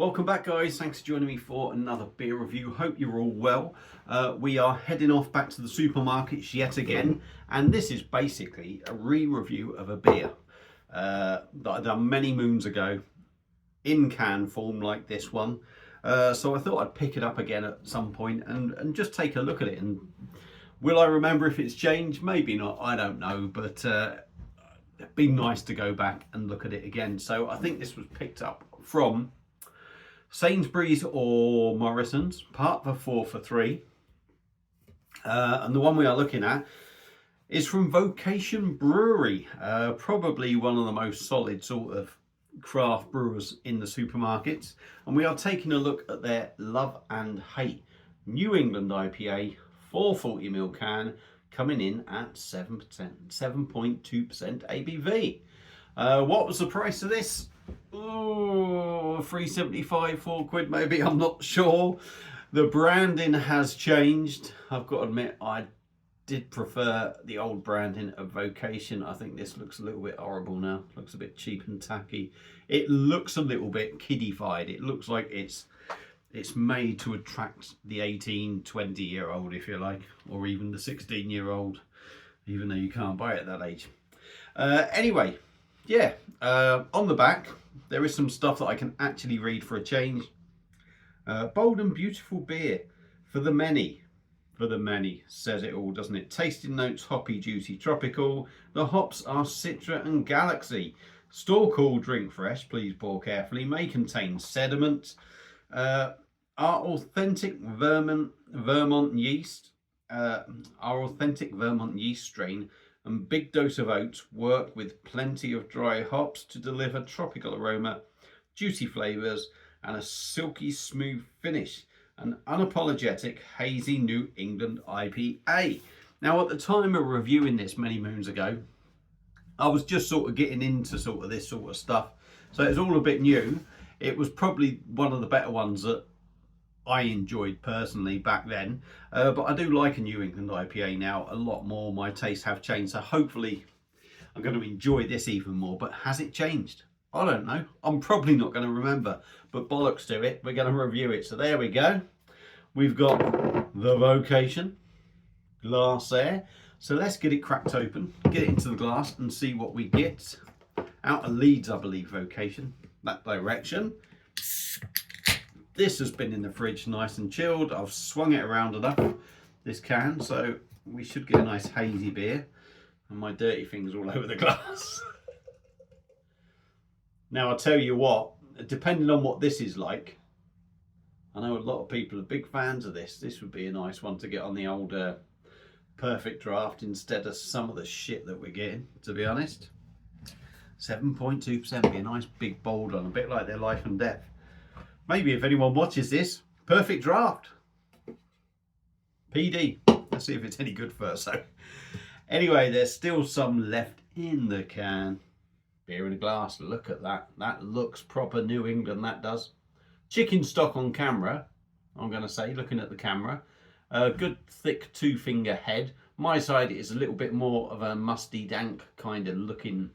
Welcome back, guys. Thanks for joining me for another beer review. Hope you're all well. We are heading off back to the supermarkets yet again, and this is basically a re-review of a beer that I done many moons ago in can form like this one. So I thought I'd pick it up again at some point and just take a look at it. And will I remember if it's changed? Maybe not. I don't know, but it'd be nice to go back and look at it again. So I think this was picked up from Sainsbury's or Morrison's, part of a 4 for 3. And the one we are looking at is from Vocation Brewery, probably one of the most solid sort of craft brewers in the supermarkets. And we are taking a look at their Love and Hate New England IPA 440ml can, coming in at 7%, 7.2% ABV. What was the price of this? Oh, £3.75, £4 maybe, I'm not sure. The branding has changed. I've got to admit, I did prefer the old branding of Vocation. I think this looks a little bit horrible now. Looks a bit cheap and tacky. It looks a little bit kiddified. It looks like it's made to attract the 18, 20-year-old, if you like, or even the 16-year-old, even though you can't buy it at that age. Anyway, yeah, on the back, there is some stuff that I can actually read for a change. Bold and beautiful beer for the many. For the many, says it all, doesn't it? Tasting notes, hoppy, juicy, tropical. The hops are Citra and Galaxy. Store cool, drink fresh, please pour carefully. May contain sediment. Our authentic Vermont yeast. Our authentic Vermont yeast strain and big dose of oats work with plenty of dry hops to deliver tropical aroma, juicy flavours and a silky smooth finish. An unapologetic hazy New England IPA. Now, at the time of reviewing this many moons ago, I was just sort of getting into sort of this sort of stuff, so it's all a bit new. It was probably one of the better ones that I enjoyed personally back then, but I do like a New England IPA now a lot more. My tastes have changed, so hopefully I'm going to enjoy this even more. But has it changed? I don't know. I'm probably not going to remember, but bollocks to it. We're going to review it. So there we go. We've got the Vocation glass there. So let's get it cracked open, get it into the glass and see what we get. Out of Leeds, I believe, Vocation, that direction. This has been in the fridge nice and chilled. I've swung it around enough, this can, so we should get a nice hazy beer. And my dirty things all over the glass. Now, I'll tell you what, depending on what this is like, I know a lot of people are big fans of this. This would be a nice one to get on the old perfect draft instead of some of the shit that we're getting, to be honest. 7.2% be a nice big bold one, a bit like their Life and Death. Maybe if anyone watches this, perfect draft. PD. Let's see if it's any good first. So, anyway, there's still some left in the can. Beer in a glass. Look at that. That looks proper New England, that does. Chicken stock on camera, I'm going to say, looking at the camera. Good thick 2-finger head. My side is a little bit more of a musty, dank kind of looking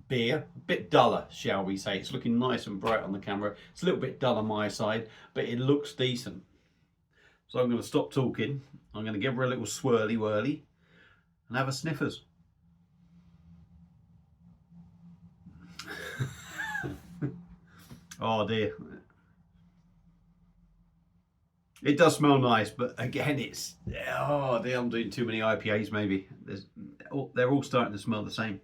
beer, a bit duller, shall we say. It's looking nice and bright on the camera. It's a little bit dull on my side, but it looks decent. So I'm going to stop talking. I'm going to give her a little swirly whirly and have a sniffers. Oh dear. It does smell nice, but again, it's, oh dear, I'm doing too many IPAs maybe. They're all starting to smell the same.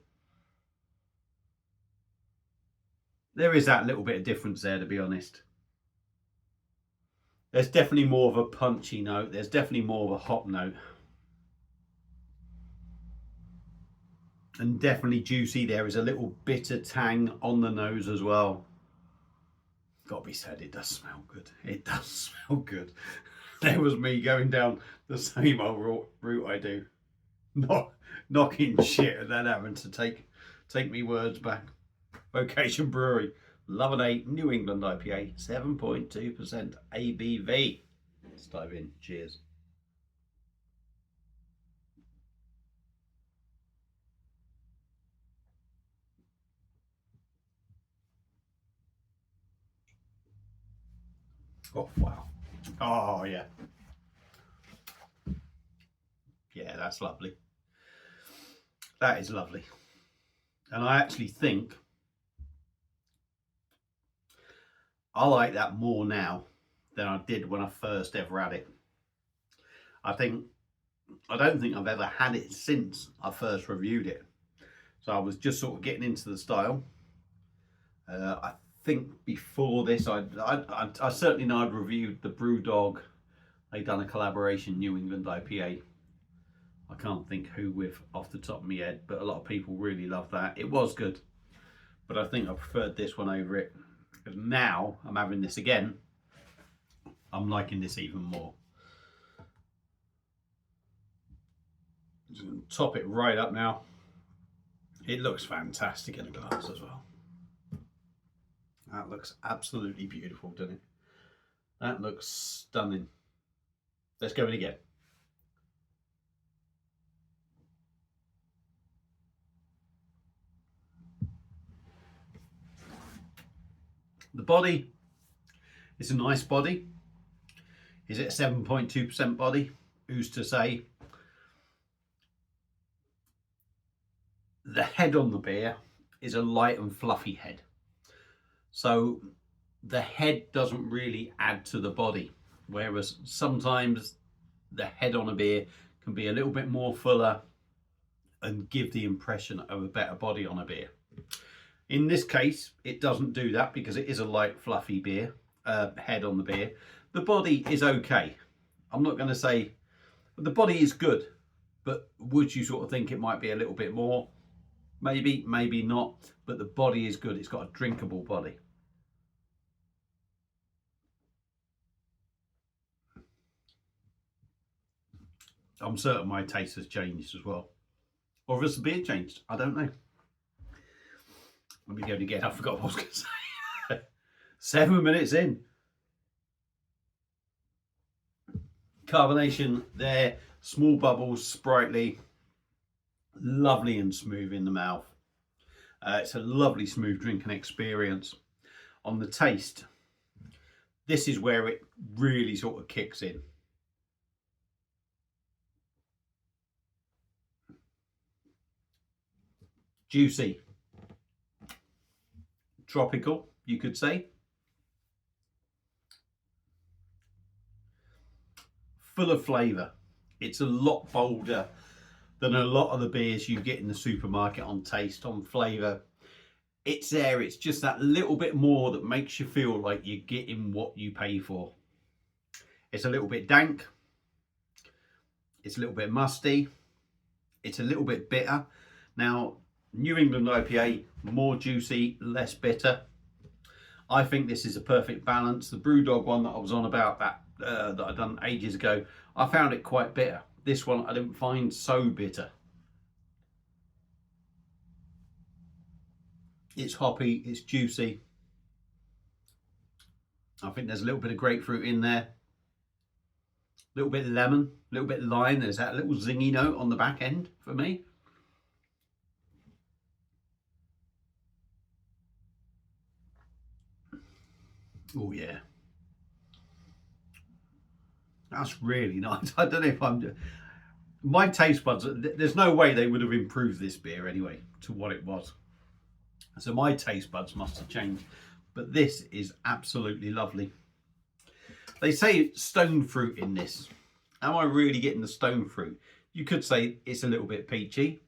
There is that little bit of difference there, to be honest. There's definitely more of a punchy note. There's definitely more of a hop note. And definitely juicy. There is a little bitter tang on the nose as well. Got to be said, it does smell good. It does smell good. There was me going down the same old route I do. Not knocking shit and then having to take me words back. Vocation Brewery, Love and Hate New England IPA, 7.2% ABV. Let's dive in. Cheers. Oh, wow. Oh, yeah. Yeah, that's lovely. That is lovely. And I actually think I like that more now than I did when I first ever had it. I don't think I've ever had it since I first reviewed it. So I was just sort of getting into the style. I think before this, I certainly know I'd reviewed the Brewdog. They'd done a collaboration, New England IPA. I can't think who with off the top of my head, but a lot of people really loved that. It was good, but I think I preferred this one over it. Because now I'm having this again, I'm liking this even more. Just going to top it right up now. It looks fantastic in a glass as well. That looks absolutely beautiful, doesn't it? That looks stunning. Let's go in again. The body is a nice body. Is it a 7.2% body? Who's to say? The head on the beer is a light and fluffy head. So the head doesn't really add to the body. Whereas sometimes the head on a beer can be a little bit more fuller and give the impression of a better body on a beer. In this case, it doesn't do that because it is a light, fluffy beer, head on the beer. The body is okay. I'm not going to say, the body is good, but would you sort of think it might be a little bit more? Maybe, maybe not, but the body is good. It's got a drinkable body. I'm certain my taste has changed as well. Or has the beer changed? I don't know. Let me go again. I forgot what I was going to say. 7 minutes in. Carbonation there. Small bubbles, sprightly. Lovely and smooth in the mouth. It's a lovely smooth drinking experience. On the taste, this is where it really sort of kicks in. Juicy. Tropical, you could say. Full of flavour. It's a lot bolder than a lot of the beers you get in the supermarket on taste, on flavour. It's there, it's just that little bit more that makes you feel like you're getting what you pay for. It's a little bit dank. It's a little bit musty. It's a little bit bitter. Now, New England IPA, more juicy, less bitter. I think this is a perfect balance. The Brewdog one that I was on about that I done ages ago, I found it quite bitter. This one I didn't find so bitter. It's hoppy, it's juicy. I think there's a little bit of grapefruit in there. A little bit of lemon, a little bit of lime. There's that little zingy note on the back end for me. Oh yeah. That's really nice. I don't know if I'm... My taste buds, there's no way they would have improved this beer anyway to what it was. So my taste buds must have changed. But this is absolutely lovely. They say stone fruit in this. Am I really getting the stone fruit? You could say it's a little bit peachy.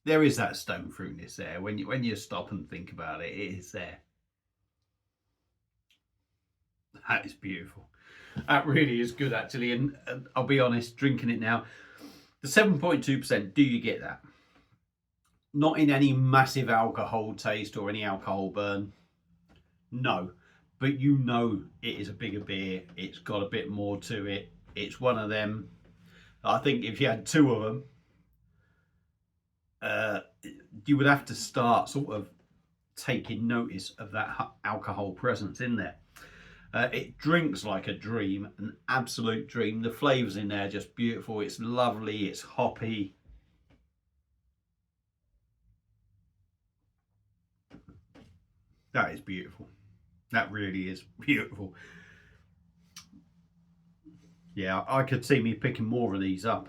There is that stone fruitness there. When you stop and think about it, it is there. That is beautiful. That really is good, actually. And I'll be honest, drinking it now, the 7.2%, do you get that? Not in any massive alcohol taste or any alcohol burn. No. But you know it is a bigger beer. It's got a bit more to it. It's one of them. I think if you had two of them, you would have to start sort of taking notice of that alcohol presence in there. It drinks like a dream, an absolute dream. The flavours in there are just beautiful. It's lovely, it's hoppy. That is beautiful. That really is beautiful. Yeah, I could see me picking more of these up.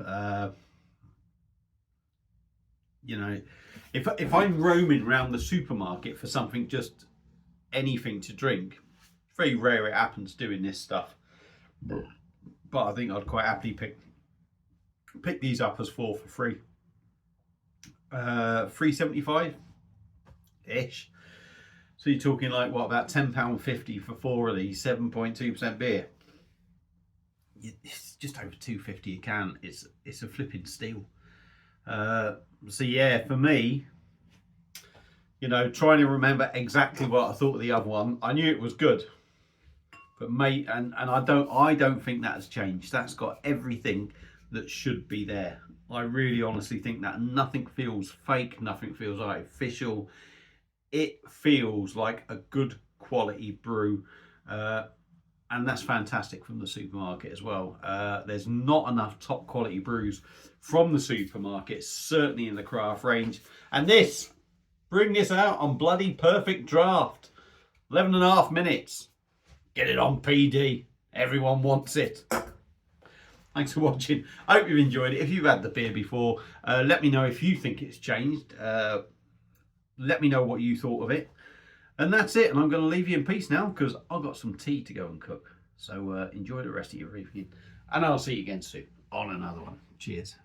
You know, if I'm roaming around the supermarket for something, just anything to drink, it's very rare it happens doing this stuff. But I think I'd quite happily pick these up as 4 for free. £3.75 ish. So you're talking like what, about £10.50 for 4 of these 7.2% beer. It's just over £2.50 a can. It's a flipping steal. So yeah, for me, you know, trying to remember exactly what I thought of the other one. I knew it was good, but mate, and I don't think that has changed. That's got everything that should be there. I really honestly think that nothing feels fake, nothing feels artificial. It feels like a good quality brew, and that's fantastic from the supermarket as well. There's not enough top quality brews from the supermarket, certainly in the craft range. And bring this out on bloody perfect draft. 11.5 minutes. Get it on PD. Everyone wants it. Thanks for watching. I hope you've enjoyed it. If you've had the beer before, let me know if you think it's changed. Let me know what you thought of it. And that's it. And I'm going to leave you in peace now because I've got some tea to go and cook. So enjoy the rest of your evening. And I'll see you again soon on another one. Cheers.